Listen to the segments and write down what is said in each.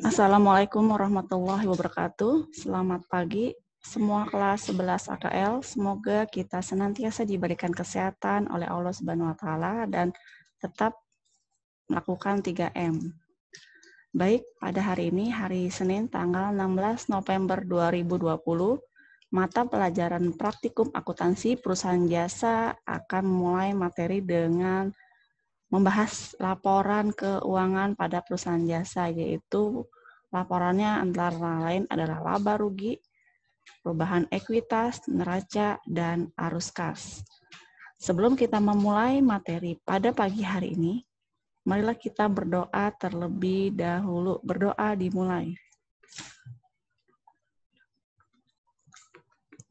Assalamualaikum warahmatullahi wabarakatuh. Selamat pagi semua kelas 11 AKL. Semoga kita senantiasa diberikan kesehatan oleh Allah Subhanahu wa taala dan tetap melakukan 3M. Baik, pada hari ini hari Senin tanggal 16 November 2020, mata pelajaran praktikum akuntansi perusahaan jasa akan mulai materi dengan membahas laporan keuangan pada perusahaan jasa, yaitu laporannya antara lain adalah laba rugi, perubahan ekuitas, neraca, dan arus kas. Sebelum kita memulai materi pada pagi hari ini, marilah kita berdoa terlebih dahulu. Berdoa dimulai.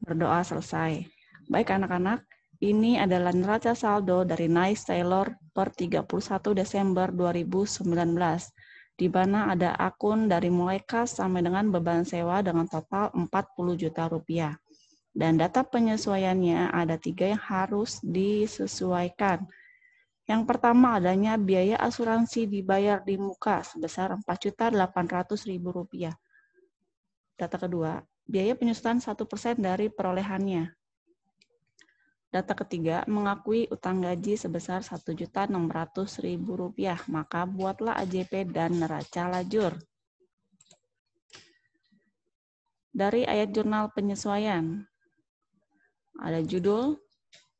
Berdoa selesai. Baik anak-anak, ini adalah neraca saldo dari Nice Taylor per 31 Desember 2019, di mana ada akun dari mulai kas sampai dengan beban sewa dengan total 40 juta rupiah. Dan data penyesuaiannya ada 3 yang harus disesuaikan. Yang pertama adanya biaya asuransi dibayar di muka sebesar 4.800.000 rupiah. Data kedua, biaya penyusutan 1% dari perolehannya. Data ketiga, mengakui utang gaji sebesar 1.600.000 rupiah, maka buatlah AJP dan neraca lajur. Dari ayat jurnal penyesuaian, ada judul,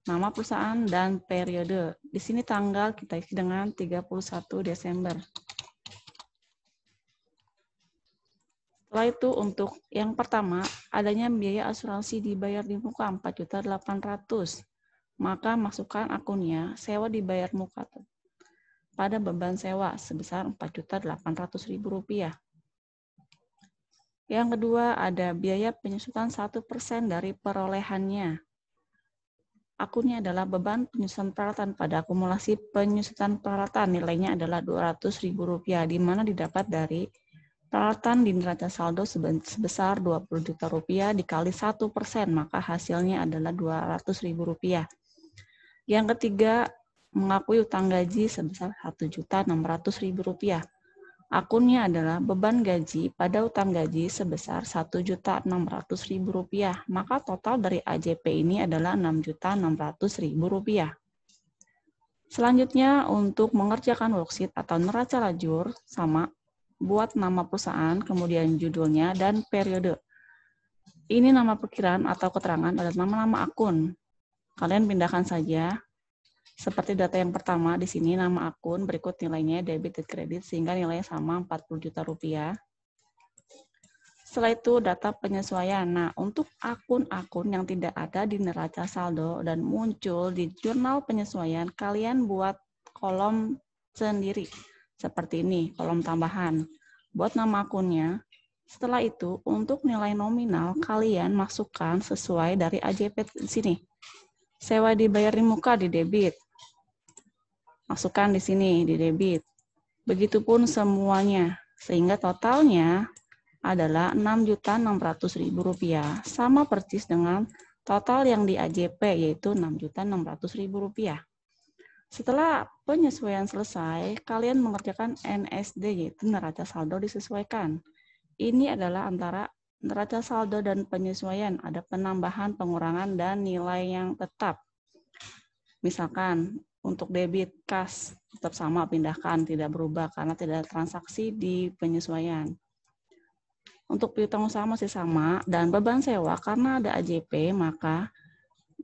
nama perusahaan, dan periode. Di sini tanggal kita isi dengan 31 Desember. Setelah itu untuk yang pertama, adanya biaya asuransi dibayar di muka 4.800.000. Maka masukkan akunnya sewa dibayar muka pada beban sewa sebesar 4.800.000 rupiah. Yang kedua, ada biaya penyusutan 1% dari perolehannya. Akunnya adalah beban penyusutan peralatan pada akumulasi penyusutan peralatan, nilainya adalah 200.000 rupiah, di mana didapat dari peralatan di neraca saldo sebesar 20 juta rupiah dikali 1%, maka hasilnya adalah 200.000 rupiah. Yang ketiga, mengakui utang gaji sebesar 1.600.000 rupiah. Akunnya adalah beban gaji pada utang gaji sebesar 1.600.000 rupiah, maka total dari AJP ini adalah 6.600.000 rupiah. Selanjutnya, untuk mengerjakan worksheet atau neraca lajur, sama, buat nama perusahaan, kemudian judulnya, dan periode. Ini nama perkiraan atau keterangan adalah nama-nama akun. Kalian pindahkan saja. Seperti data yang pertama, di sini nama akun, berikut nilainya debit dan kredit, sehingga nilainya sama 40 juta rupiah. Setelah itu data penyesuaian. Nah, untuk akun-akun yang tidak ada di neraca saldo dan muncul di jurnal penyesuaian, kalian buat kolom sendiri. Seperti ini, kolom tambahan. Buat nama akunnya. Setelah itu, untuk nilai nominal, kalian masukkan sesuai dari AJP di sini. Sewa dibayar di muka di debit. Masukkan di sini di debit. Begitupun semuanya, sehingga totalnya adalah 6.600.000 rupiah, sama persis dengan total yang di AJP, yaitu 6.600.000 rupiah. Setelah penyesuaian selesai, kalian mengerjakan NSD, yaitu neraca saldo disesuaikan. Ini adalah antara neraca saldo dan penyesuaian, ada penambahan, pengurangan, dan nilai yang tetap. Misalkan untuk debit kas tetap sama, pindahkan, tidak berubah karena tidak ada transaksi di penyesuaian. Untuk piutang usaha masih sama, dan beban sewa karena ada AJP, maka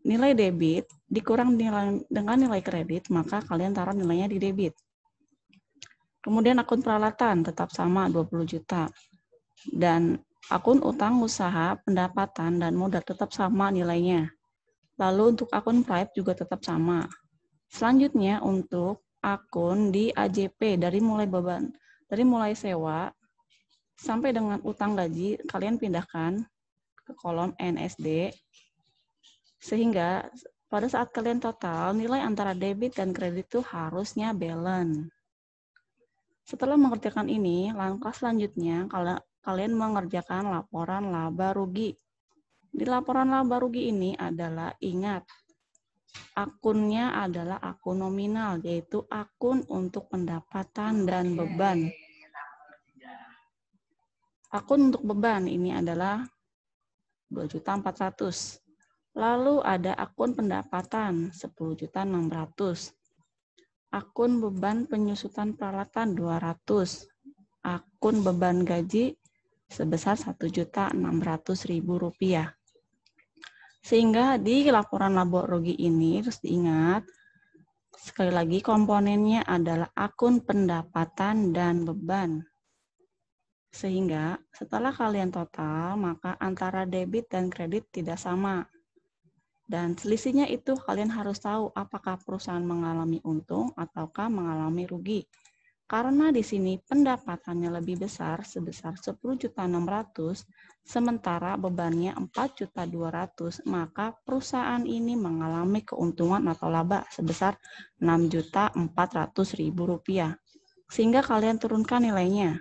nilai debit dikurang dengan nilai kredit, maka kalian taruh nilainya di debit. Kemudian akun peralatan tetap sama 20 juta. Dan akun utang usaha, pendapatan, dan modal tetap sama nilainya. Lalu untuk akun private juga tetap sama. Selanjutnya untuk akun di AJP dari mulai sewa sampai dengan utang gaji, kalian pindahkan ke kolom NSD. Sehingga pada saat kalian total, nilai antara debit dan kredit itu harusnya balance. Setelah mengerjakan ini, langkah selanjutnya kalian mengerjakan laporan laba rugi. Di laporan laba rugi ini adalah ingat, Akunnya adalah akun nominal, yaitu akun untuk pendapatan dan beban. Akun untuk beban ini adalah 2.400.000. Lalu ada akun pendapatan 10.600.000. Akun beban penyusutan peralatan 200. Akun beban gaji sebesar Rp1.600.000. Sehingga di laporan laba rugi ini harus diingat, sekali lagi komponennya adalah akun pendapatan dan beban. Sehingga setelah kalian total, maka antara debit dan kredit tidak sama. Dan selisihnya itu kalian harus tahu apakah perusahaan mengalami untung ataukah mengalami rugi. Karena di sini pendapatannya lebih besar sebesar 10.600.000, sementara bebannya 4.200.000, maka perusahaan ini mengalami keuntungan atau laba sebesar Rp6.400.000. Sehingga kalian turunkan nilainya.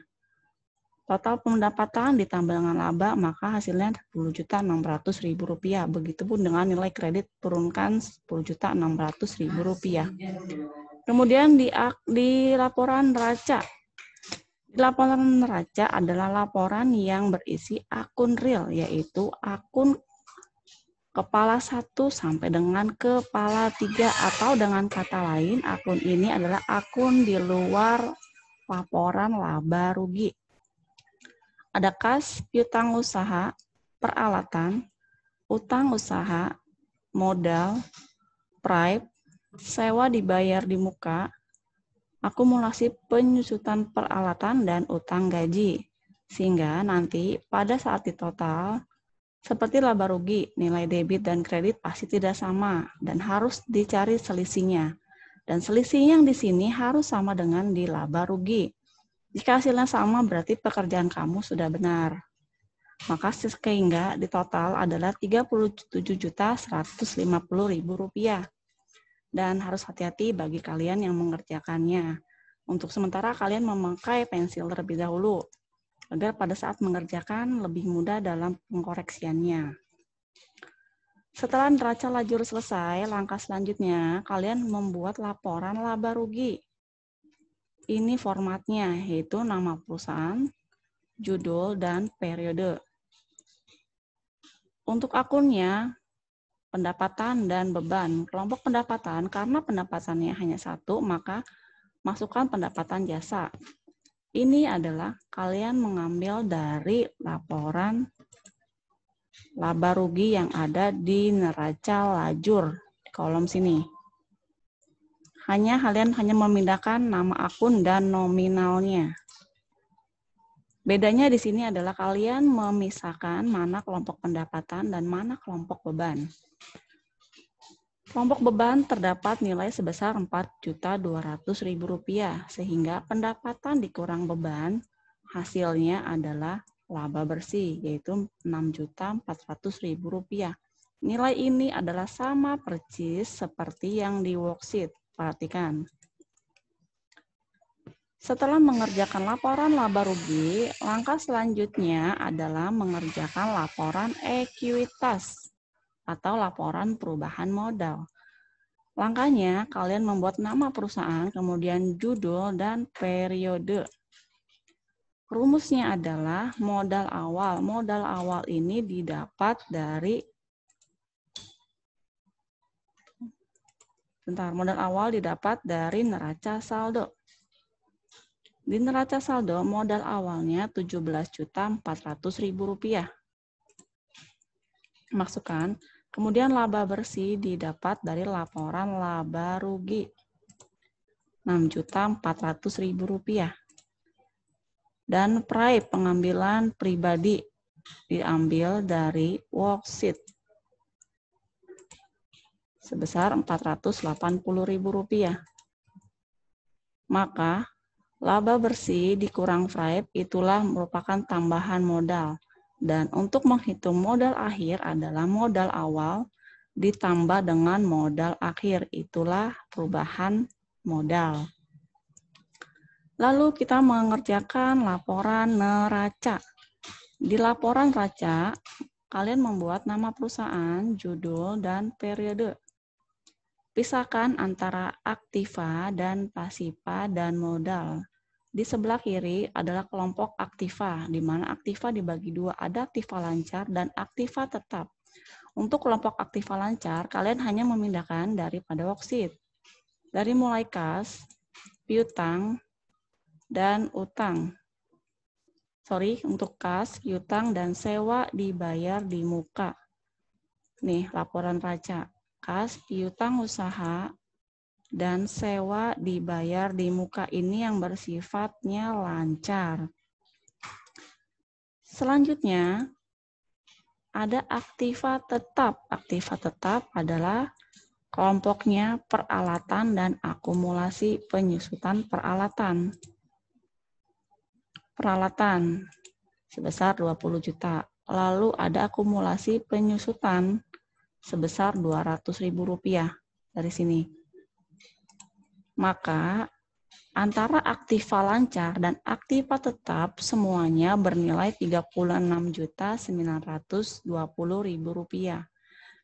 Total pendapatan ditambah dengan laba, maka hasilnya Rp10.600.000. Begitupun dengan nilai kredit, turunkan Rp10.600.000. Kemudian di laporan neraca. Laporan neraca adalah laporan yang berisi akun real, yaitu akun kepala 1 sampai dengan kepala 3, atau dengan kata lain, akun ini adalah akun di luar laporan laba rugi. Ada kas, piutang usaha, peralatan, utang usaha, modal, pripe, sewa dibayar di muka, akumulasi penyusutan peralatan, dan utang gaji. Sehingga nanti pada saat ditotal, seperti laba rugi, nilai debit dan kredit pasti tidak sama dan harus dicari selisihnya. Dan selisih yang di sini harus sama dengan di laba rugi. Jika hasilnya sama berarti pekerjaan kamu sudah benar. Maka sehingga di total adalah Rp37.150.000. Dan harus hati-hati bagi kalian yang mengerjakannya. Untuk sementara kalian memakai pensil terlebih dahulu, agar pada saat mengerjakan lebih mudah dalam pengkoreksiannya. Setelah neraca lajur selesai, langkah selanjutnya kalian membuat laporan laba rugi. Ini formatnya, yaitu nama perusahaan, judul, dan periode. Untuk akunnya, pendapatan dan beban. Kelompok pendapatan, karena pendapatannya hanya satu, maka masukkan pendapatan jasa. Ini adalah kalian mengambil dari laporan laba rugi yang ada di neraca lajur di kolom sini. Kalian hanya memindahkan nama akun dan nominalnya. Bedanya di sini adalah kalian memisahkan mana kelompok pendapatan dan mana kelompok beban. Kelompok beban terdapat nilai sebesar Rp4.200.000, sehingga pendapatan dikurang beban, hasilnya adalah laba bersih, yaitu Rp6.400.000. Nilai ini adalah sama persis seperti yang di worksheet. Perhatikan. Setelah mengerjakan laporan laba rugi, langkah selanjutnya adalah mengerjakan laporan ekuitas atau laporan perubahan modal. Langkahnya, kalian membuat nama perusahaan, kemudian judul dan periode. Rumusnya adalah modal awal. Modal awal ini didapat dari neraca saldo. Di neraca saldo, modal awalnya Rp17.400.000. Masukkan. Kemudian laba bersih didapat dari laporan laba rugi Rp6.400.000. Dan pripe pengambilan pribadi diambil dari worksheet sebesar Rp480.000. Maka laba bersih dikurang pripe itulah merupakan tambahan modal. Dan untuk menghitung modal akhir adalah modal awal ditambah dengan modal akhir. Itulah perubahan modal. Lalu kita mengerjakan laporan neraca. Di laporan neraca, kalian membuat nama perusahaan, judul, dan periode. Pisahkan antara aktiva dan pasiva dan modal. Di sebelah kiri adalah kelompok aktiva, di mana aktiva dibagi dua, ada aktiva lancar dan aktiva tetap. Untuk kelompok aktiva lancar, kalian hanya memindahkan daripada worksheet. Dari mulai kas, piutang, dan utang. Untuk kas, piutang, dan sewa dibayar di muka. Nih, laporan raca. Kas, piutang usaha, dan sewa dibayar di muka ini yang bersifatnya lancar. Selanjutnya, ada aktiva tetap. Aktiva tetap adalah kelompoknya peralatan dan akumulasi penyusutan peralatan. Peralatan sebesar 20 juta. Lalu ada akumulasi penyusutan sebesar Rp200.000 dari sini. Maka antara aktiva lancar dan aktiva tetap semuanya bernilai Rp36.920.000.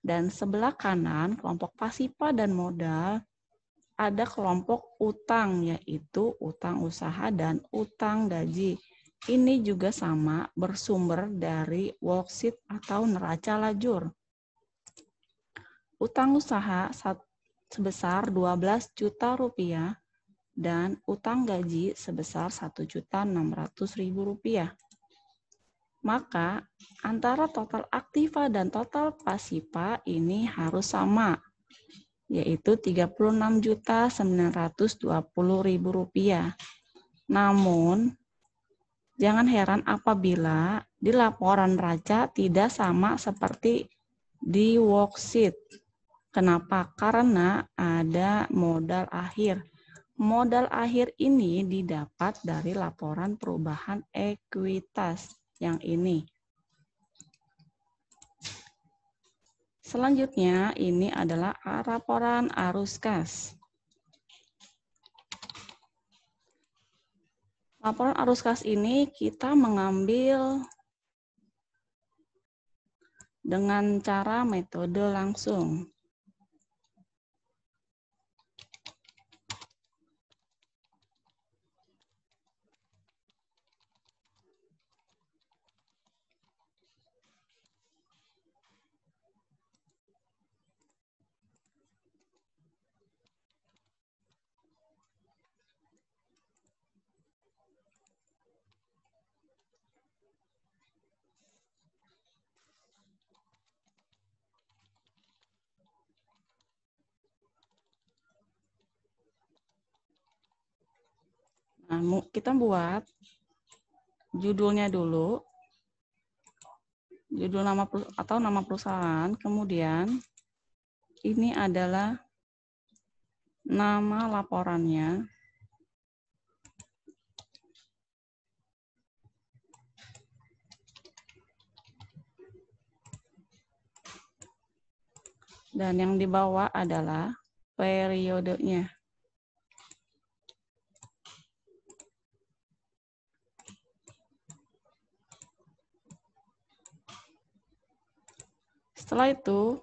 Dan sebelah kanan kelompok pasiva dan modal ada kelompok utang, yaitu utang usaha dan utang gaji. Ini juga sama bersumber dari worksheet atau neraca lajur. Utang usaha sebesar Rp12 juta dan utang gaji sebesar Rp1.600.000. Maka antara total aktiva dan total pasiva ini harus sama, yaitu Rp36.920.000. Namun, jangan heran apabila di laporan raca tidak sama seperti di worksheet. Kenapa? Karena ada modal akhir. Modal akhir ini didapat dari laporan perubahan ekuitas yang ini. Selanjutnya, ini adalah laporan arus kas. Laporan arus kas ini kita mengambil dengan cara metode langsung. Nah, kita buat judulnya dulu, judul nama atau nama perusahaan, kemudian ini adalah nama laporannya. Dan yang di bawah adalah periodenya. Setelah itu,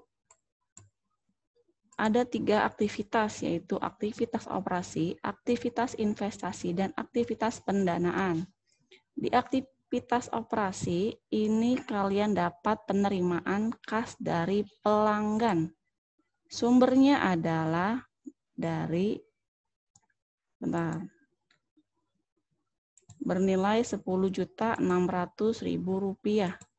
ada 3 aktivitas, yaitu aktivitas operasi, aktivitas investasi, dan aktivitas pendanaan. Di aktivitas operasi, ini kalian dapat penerimaan kas dari pelanggan. Sumbernya adalah dari bernilai Rp10.600.000.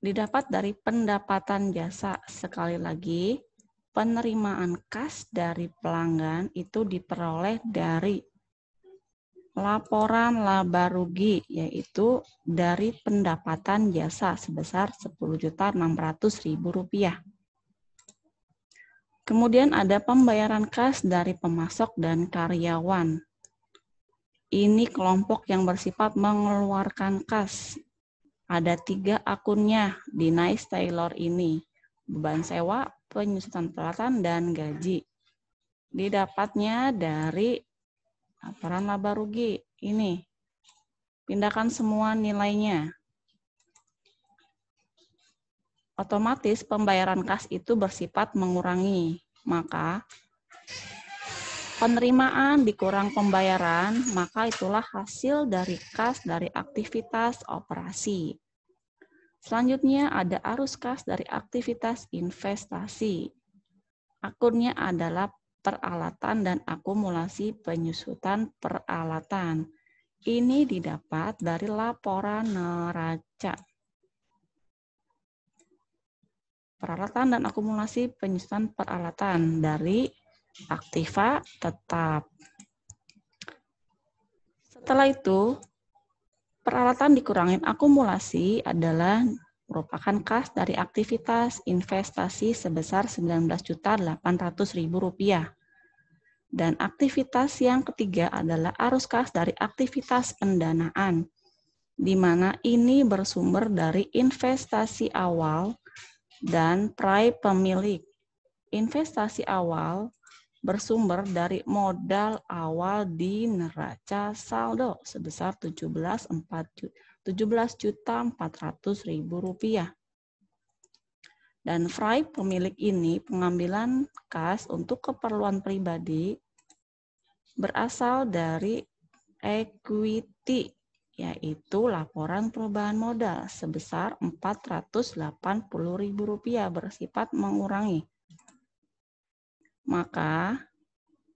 Didapat dari pendapatan jasa. Sekali lagi, penerimaan kas dari pelanggan itu diperoleh dari laporan laba rugi, yaitu dari pendapatan jasa sebesar Rp10.600.000. Kemudian ada pembayaran kas dari pemasok dan karyawan. Ini kelompok yang bersifat mengeluarkan kas. Ada 3 akunnya di Nice Tailor ini. Beban sewa, penyusutan peralatan, dan gaji. Didapatnya dari laporan laba rugi. Ini. Pindahkan semua nilainya. otomatis pembayaran kas itu bersifat mengurangi. Maka penerimaan dikurang pembayaran, maka itulah hasil dari kas dari aktivitas operasi. Selanjutnya ada arus kas dari aktivitas investasi. Akunnya adalah peralatan dan akumulasi penyusutan peralatan. Ini didapat dari laporan neraca. Peralatan dan akumulasi penyusutan peralatan dari aktiva tetap. Setelah itu, peralatan dikurangin akumulasi adalah merupakan kas dari aktivitas investasi sebesar Rp19.800.000. Dan aktivitas yang ketiga adalah arus kas dari aktivitas pendanaan, di mana ini bersumber dari investasi awal dan prai pemilik. Investasi awal bersumber dari modal awal di neraca saldo sebesar Rp17.400.000. Dan prai pemilik ini pengambilan kas untuk keperluan pribadi berasal dari equity, yaitu laporan perubahan modal sebesar Rp480.000 bersifat mengurangi. Maka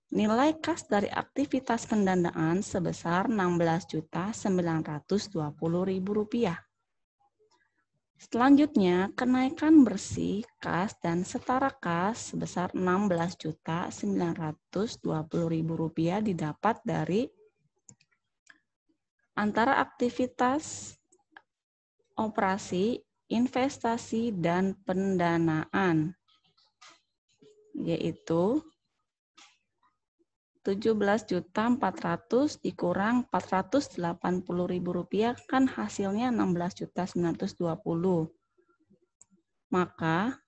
nilai kas dari aktivitas pendanaan sebesar Rp16.920.000. Selanjutnya, kenaikan bersih kas dan setara kas sebesar Rp16.920.000 didapat dari antara aktivitas operasi, investasi, dan pendanaan, yaitu Rp17.400.000 dikurang Rp480.000 kan hasilnya Rp16.920.000. Maka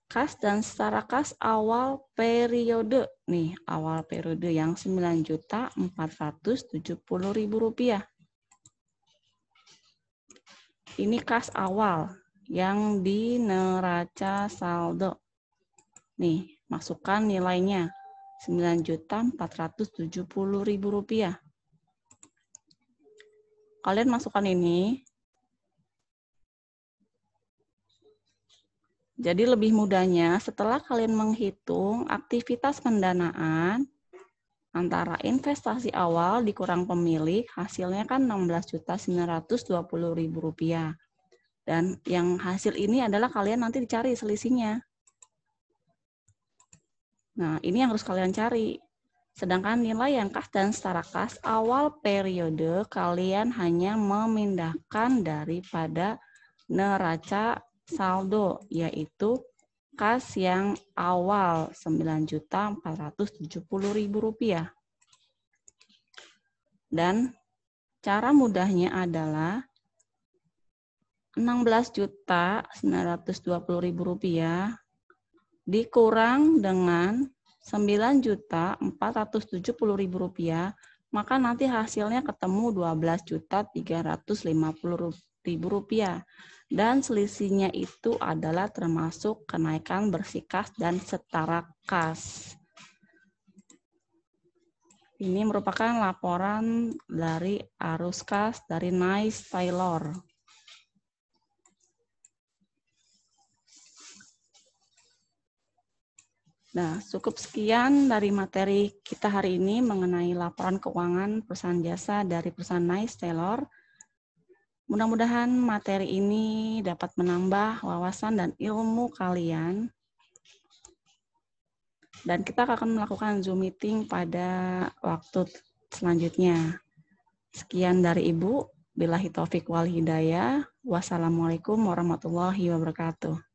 kas dan setara kas awal periode, nih awal periode yang Rp9.470.000. Ini kas awal yang di neraca saldo. Nih, masukkan nilainya. Rp9.470.000. Kalian masukkan ini. Jadi lebih mudahnya setelah kalian menghitung aktivitas pendanaan antara investasi awal dikurang pemilik, hasilnya kan Rp16.920.000. Dan yang hasil ini adalah kalian nanti dicari selisihnya. Nah, ini yang harus kalian cari. Sedangkan nilai yang kas dan setara kas awal periode kalian hanya memindahkan daripada neraca saldo, yaitu kas yang awal Rp9.470.000. Dan cara mudahnya adalah Rp16.920.000 dikurang dengan Rp9.470.000, maka nanti hasilnya ketemu Rp12.350.000. Dan selisihnya itu adalah termasuk kenaikan bersih kas dan setara kas. Ini merupakan laporan dari arus kas dari Nice Taylor. Nah, cukup sekian dari materi kita hari ini mengenai laporan keuangan perusahaan jasa dari perusahaan Nice Taylor. Mudah-mudahan materi ini dapat menambah wawasan dan ilmu kalian. Dan kita akan melakukan Zoom meeting pada waktu selanjutnya. Sekian dari Ibu. Billahi taufiq wal hidayah. Wassalamualaikum warahmatullahi wabarakatuh.